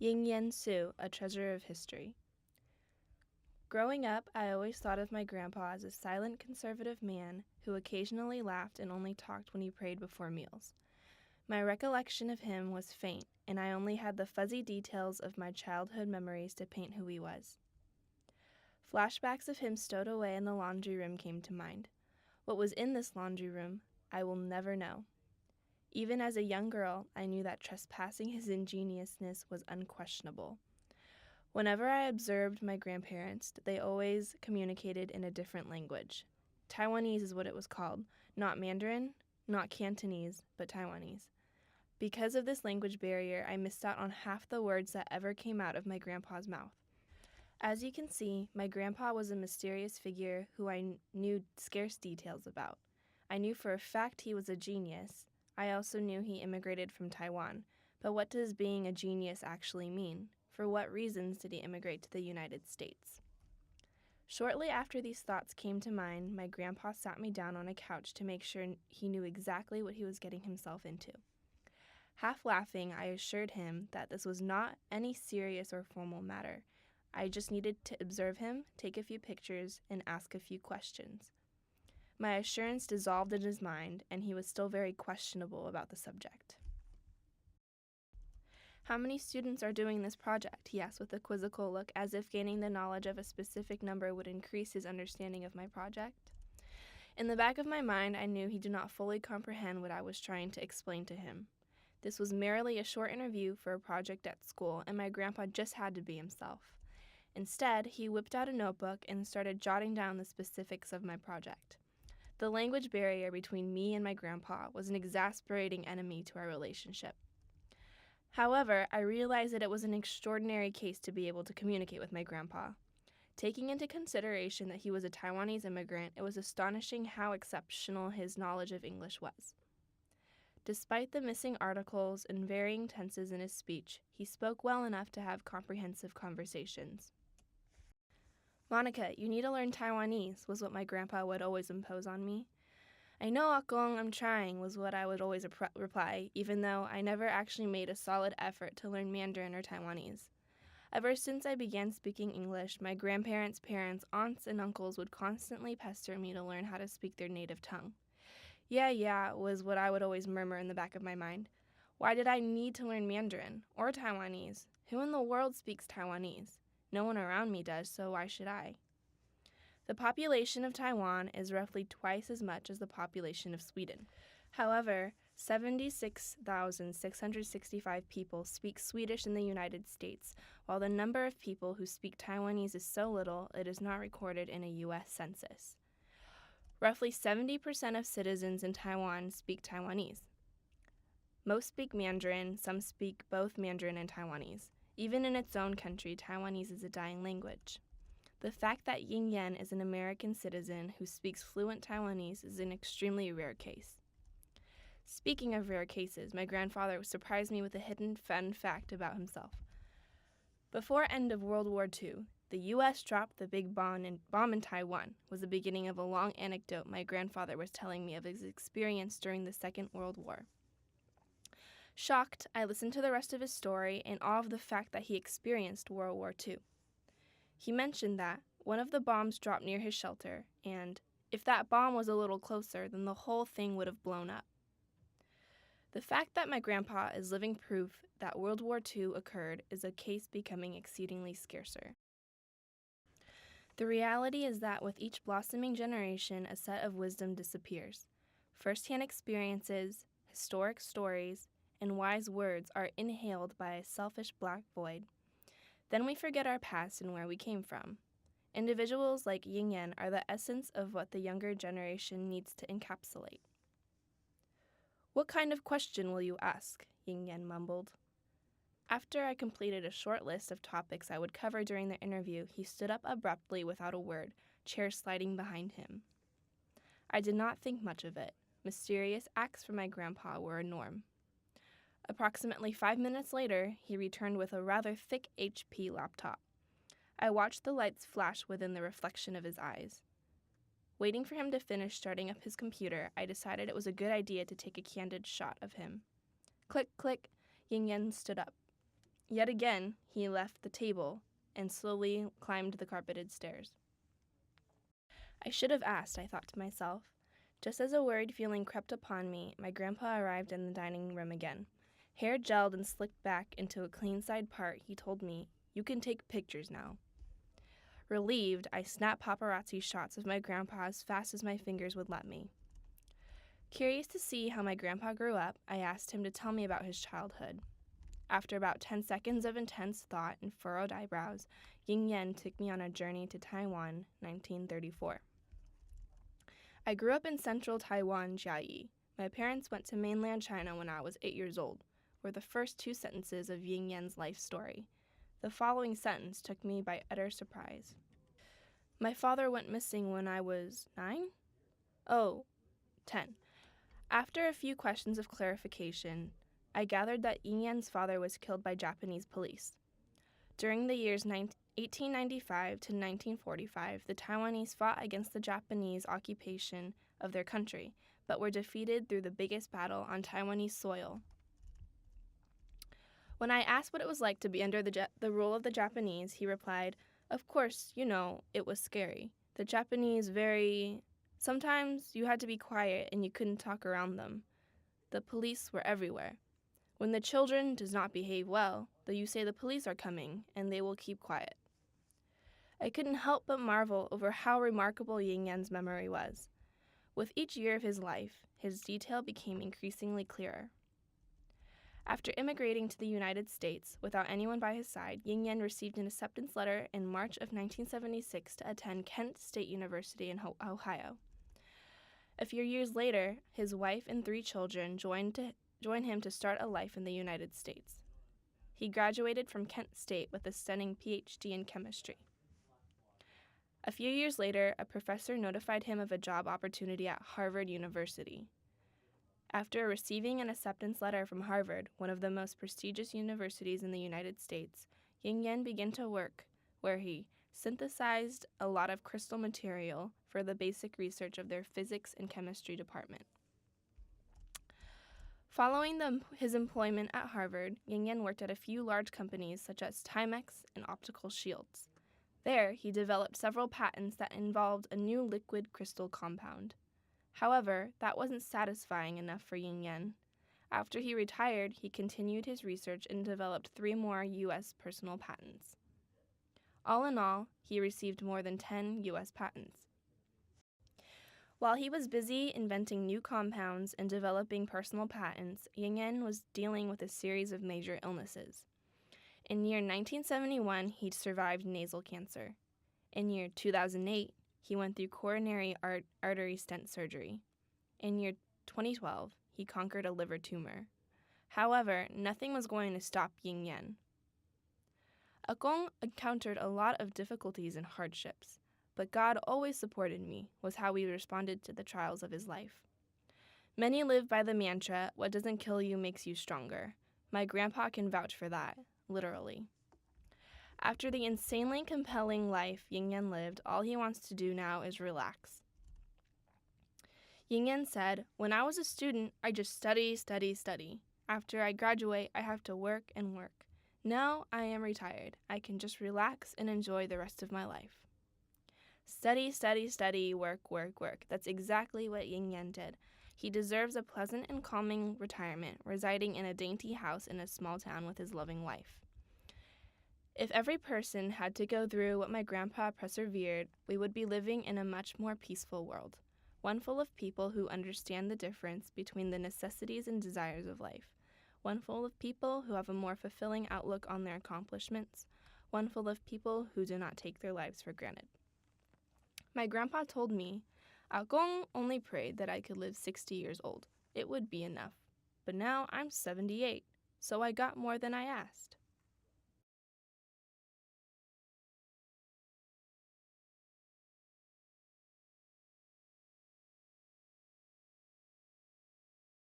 Yin Hsu, a treasure of history. Growing up, I always thought of my grandpa as a silent, conservative man who occasionally laughed and only talked when he prayed before meals. My recollection of him was faint, and I only had the fuzzy details of my childhood memories to paint who he was. Flashbacks of him stowed away in the laundry room came to mind. What was in this laundry room, I will never know. Even as a young girl, I knew that trespassing his ingenuousness was unquestionable. Whenever I observed my grandparents, they always communicated in a different language. Taiwanese is what it was called, not Mandarin, not Cantonese, but Taiwanese. Because of this language barrier, I missed out on half the words that ever came out of my grandpa's mouth. As you can see, my grandpa was a mysterious figure who I knew scarce details about. I knew for a fact he was a genius. I also knew he immigrated from Taiwan. But what does being a genius actually mean? For what reasons did he immigrate to the United States? Shortly after these thoughts came to mind, my grandpa sat me down on a couch to make sure he knew exactly what he was getting himself into. Half laughing, I assured him that this was not any serious or formal matter. I just needed to observe him, take a few pictures, and ask a few questions. My assurance dissolved in his mind, and he was still very questionable about the subject. "How many students are doing this project?" he asked with a quizzical look, as if gaining the knowledge of a specific number would increase his understanding of my project. In the back of my mind, I knew he did not fully comprehend what I was trying to explain to him. This was merely a short interview for a project at school, and my grandpa just had to be himself. Instead, he whipped out a notebook and started jotting down the specifics of my project. The language barrier between me and my grandpa was an exasperating enemy to our relationship. However, I realized that it was an extraordinary case to be able to communicate with my grandpa. Taking into consideration that he was a Taiwanese immigrant, it was astonishing how exceptional his knowledge of English was. Despite the missing articles and varying tenses in his speech, he spoke well enough to have comprehensive conversations. "Monica, you need to learn Taiwanese," was what my grandpa would always impose on me. "I know, Akong, I'm trying," was what I would always reply, even though I never actually made a solid effort to learn Mandarin or Taiwanese. Ever since I began speaking English, my grandparents' parents, aunts, and uncles would constantly pester me to learn how to speak their native tongue. Yeah, was what I would always murmur in the back of my mind. Why did I need to learn Mandarin or Taiwanese? Who in the world speaks Taiwanese? No one around me does, so why should I? The population of Taiwan is roughly twice as much as the population of Sweden. However, 76,665 people speak Swedish in the United States, while the number of people who speak Taiwanese is so little it is not recorded in a U.S. census. Roughly 70% of citizens in Taiwan speak Taiwanese. Most speak Mandarin, some speak both Mandarin and Taiwanese. Even in its own country, Taiwanese is a dying language. The fact that Ying Yan is an American citizen who speaks fluent Taiwanese is an extremely rare case. Speaking of rare cases, my grandfather surprised me with a hidden fun fact about himself. Before end of World War II, the U.S. dropped the big bomb in Taiwan, was the beginning of a long anecdote my grandfather was telling me of his experience during the Second World War. Shocked, I listened to the rest of his story in awe of the fact that he experienced World War II. He mentioned that one of the bombs dropped near his shelter, and if that bomb was a little closer, then the whole thing would have blown up. The fact that my grandpa is living proof that World War II occurred is a case becoming exceedingly scarcer. The reality is that with each blossoming generation, a set of wisdom disappears. First-hand experiences, historic stories, and wise words are inhaled by a selfish black void. Then we forget our past and where we came from. Individuals like Ying Yan are the essence of what the younger generation needs to encapsulate. "What kind of question will you ask?" Ying Yan mumbled. After I completed a short list of topics I would cover during the interview, he stood up abruptly without a word, chair sliding behind him. I did not think much of it. Mysterious acts from my grandpa were a norm. Approximately 5 minutes later, he returned with a rather thick HP laptop. I watched the lights flash within the reflection of his eyes. Waiting for him to finish starting up his computer, I decided it was a good idea to take a candid shot of him. Click, click, Ying Yan stood up. Yet again, he left the table and slowly climbed the carpeted stairs. I should have asked, I thought to myself. Just as a worried feeling crept upon me, my grandpa arrived in the dining room again. Hair gelled and slicked back into a clean side part, he told me, "You can take pictures now." Relieved, I snapped paparazzi shots of my grandpa as fast as my fingers would let me. Curious to see how my grandpa grew up, I asked him to tell me about his childhood. After about 10 seconds of intense thought and furrowed eyebrows, Ying Yen took me on a journey to Taiwan, 1934. I grew up in central Taiwan, Jiayi. My parents went to mainland China when I was 8 years old, were the first 2 sentences of Ying Yen's life story. The following sentence took me by utter surprise. My father went missing when I was 9? Oh, 10. After a few questions of clarification, I gathered that Ying Yen's father was killed by Japanese police. During the years 1895 to 1945, the Taiwanese fought against the Japanese occupation of their country, but were defeated through the biggest battle on Taiwanese soil. When I asked what it was like to be under the rule of the Japanese, he replied, "Of course, it was scary. The Japanese sometimes you had to be quiet and you couldn't talk around them. The police were everywhere. When the children does not behave well, though you say the police are coming, and they will keep quiet." I couldn't help but marvel over how remarkable Ying Yen's memory was. With each year of his life, his detail became increasingly clearer. After immigrating to the United States without anyone by his side, Ying Yen received an acceptance letter in March of 1976 to attend Kent State University in Ohio. A few years later, his wife and 3 children joined him to start a life in the United States. He graduated from Kent State with a stunning PhD in chemistry. A few years later, a professor notified him of a job opportunity at Harvard University. After receiving an acceptance letter from Harvard, one of the most prestigious universities in the United States, Ying Yen began to work where he synthesized a lot of crystal material for the basic research of their physics and chemistry department. Following his employment at Harvard, Ying Yen worked at a few large companies such as Timex and Optical Shields. There, he developed several patents that involved a new liquid crystal compound. However, that wasn't satisfying enough for Ying Yen. After he retired, he continued his research and developed 3 more U.S. personal patents. All in all, he received more than 10 U.S. patents. While he was busy inventing new compounds and developing personal patents, Ying Yen was dealing with a series of major illnesses. In year 1971, he survived nasal cancer. In year 2008, he went through coronary artery stent surgery. In year 2012, he conquered a liver tumor. However, nothing was going to stop Ying Yen. Akong encountered a lot of difficulties and hardships, but God always supported me, was how he responded to the trials of his life. Many live by the mantra, "What doesn't kill you makes you stronger." My grandpa can vouch for that, literally. After the insanely compelling life Ying Yen lived, all he wants to do now is relax. Ying Yen said, "When I was a student, I just study, study, study. After I graduate, I have to work and work. Now I am retired. I can just relax and enjoy the rest of my life." Study, study, study, work, work, work. That's exactly what Ying Yen did. He deserves a pleasant and calming retirement, residing in a dainty house in a small town with his loving wife. If every person had to go through what my grandpa persevered, we would be living in a much more peaceful world, one full of people who understand the difference between the necessities and desires of life, one full of people who have a more fulfilling outlook on their accomplishments, one full of people who do not take their lives for granted. My grandpa told me, "Agong only prayed that I could live 60 years old. It would be enough. But now I'm 78, so I got more than I asked."